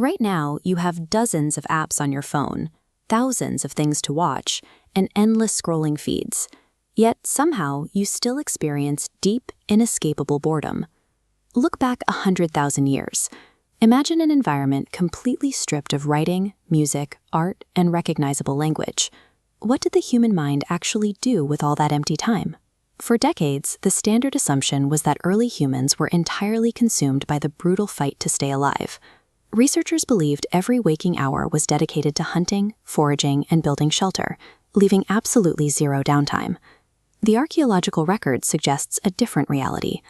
Right now, you have dozens of apps on your phone, thousands of things to watch, and endless scrolling feeds. Yet somehow, you still experience deep, inescapable boredom. Look back 100,000 years. Imagine an environment completely stripped of writing, music, art, and recognizable language. What did the human mind actually do with all that empty time? For decades, the standard assumption was that early humans were entirely consumed by the brutal fight to stay alive. Researchers believed every waking hour was dedicated to hunting, foraging, and building shelter, leaving absolutely zero downtime. The archaeological record suggests a different reality.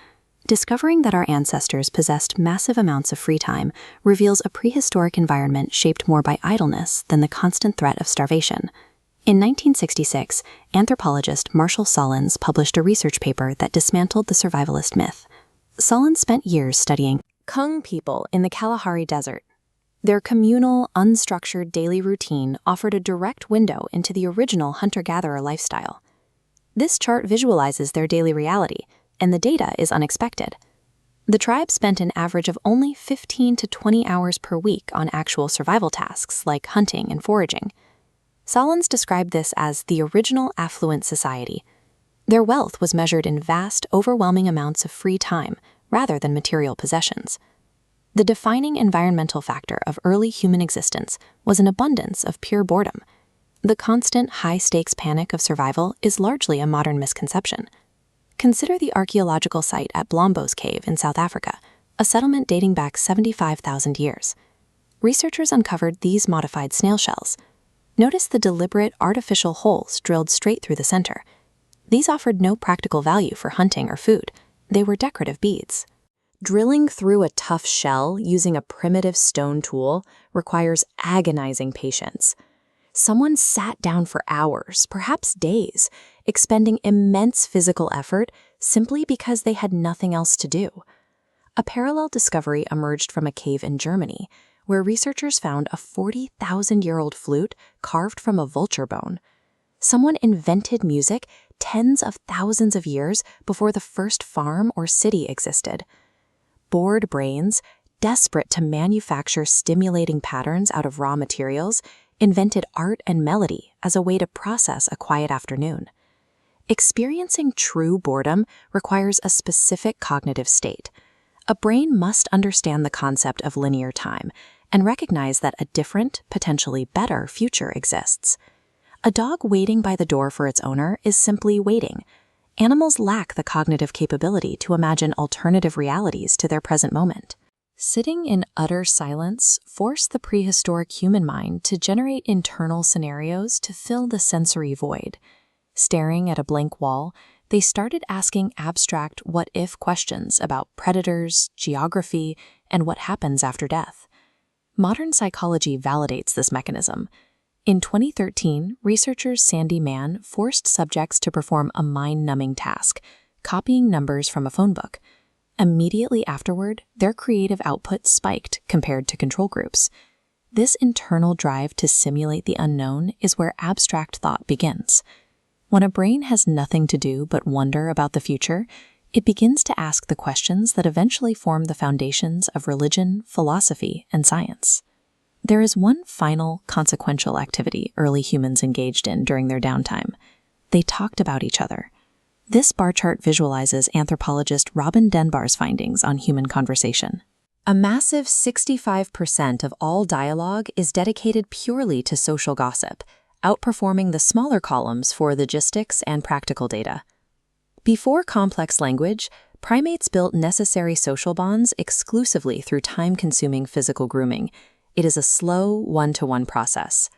Discovering that our ancestors possessed massive amounts of free time reveals a prehistoric environment shaped more by idleness than the constant threat of starvation. In 1966, anthropologist Marshall Solins published a research paper that dismantled the survivalist myth. Solins spent years studying Kung people in the Kalahari Desert. Their communal, unstructured daily routine offered a direct window into the original hunter-gatherer lifestyle. This chart visualizes their daily reality, and the data is unexpected. The tribe spent an average of only 15 to 20 hours per week on actual survival tasks like hunting and foraging. Solins described this as the original affluent society. Their wealth was measured in vast, overwhelming amounts of free time, rather than material possessions. The defining environmental factor of early human existence was an abundance of pure boredom. The constant, high-stakes panic of survival is largely a modern misconception. Consider the archaeological site at Blombos Cave in South Africa, a settlement dating back 75,000 years. Researchers uncovered these modified snail shells. Notice the deliberate, artificial holes drilled straight through the center. These offered no practical value for hunting or food. They were decorative beads. Drilling through a tough shell using a primitive stone tool requires agonizing patience. Someone sat down for hours, perhaps days, expending immense physical effort simply because they had nothing else to do. A parallel discovery emerged from a cave in Germany, where researchers found a 40,000-year-old flute carved from a vulture bone. Someone invented music tens of thousands of years before the first farm or city existed. Bored brains, desperate to manufacture stimulating patterns out of raw materials, invented art and melody as a way to process a quiet afternoon. Experiencing true boredom requires a specific cognitive state. A brain must understand the concept of linear time and recognize that a different, potentially better future exists. A dog waiting by the door for its owner is simply waiting. Animals lack the cognitive capability to imagine alternative realities to their present moment. Sitting in utter silence forced the prehistoric human mind to generate internal scenarios to fill the sensory void. Staring at a blank wall, they started asking abstract what-if questions about predators, geography, and what happens after death. Modern psychology validates this mechanism. In 2013, researchers Sandy Mann forced subjects to perform a mind-numbing task, copying numbers from a phone book. Immediately afterward, their creative output spiked compared to control groups. This internal drive to simulate the unknown is where abstract thought begins. When a brain has nothing to do but wonder about the future, it begins to ask the questions that eventually form the foundations of religion, philosophy, and science. There is one final, consequential activity early humans engaged in during their downtime. They talked about each other. This bar chart visualizes anthropologist Robin Dunbar's findings on human conversation. A massive 65% of all dialogue is dedicated purely to social gossip, outperforming the smaller columns for logistics and practical data. Before complex language, primates built necessary social bonds exclusively through time-consuming physical grooming. It is a slow, one-to-one process.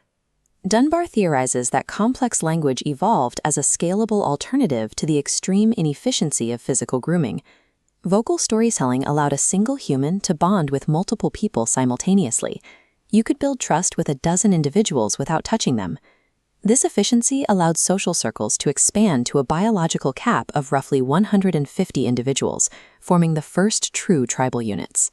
Dunbar theorizes that complex language evolved as a scalable alternative to the extreme inefficiency of physical grooming. Vocal storytelling allowed a single human to bond with multiple people simultaneously. You could build trust with a dozen individuals without touching them. This efficiency allowed social circles to expand to a biological cap of roughly 150 individuals, forming the first true tribal units.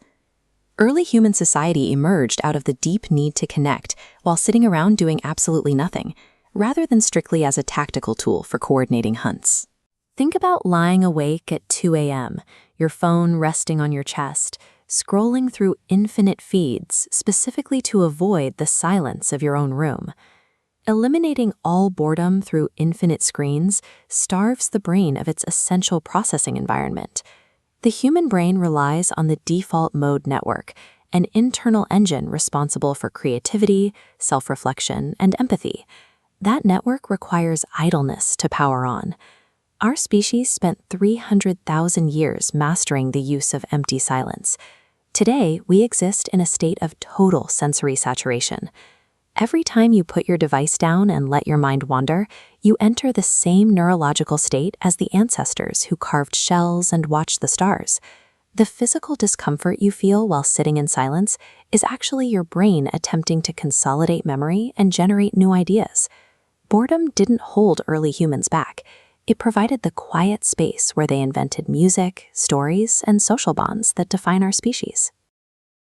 Early human society emerged out of the deep need to connect while sitting around doing absolutely nothing, rather than strictly as a tactical tool for coordinating hunts. Think about lying awake at 2 a.m., your phone resting on your chest, scrolling through infinite feeds specifically to avoid the silence of your own room. Eliminating all boredom through infinite screens starves the brain of its essential processing environment. The human brain relies on the default mode network, an internal engine responsible for creativity, self-reflection, and empathy. That network requires idleness to power on. Our species spent 300,000 years mastering the use of empty silence. Today, we exist in a state of total sensory saturation. Every time you put your device down and let your mind wander, you enter the same neurological state as the ancestors who carved shells and watched the stars. The physical discomfort you feel while sitting in silence is actually your brain attempting to consolidate memory and generate new ideas. Boredom didn't hold early humans back. It provided the quiet space where they invented music, stories, and social bonds that define our species.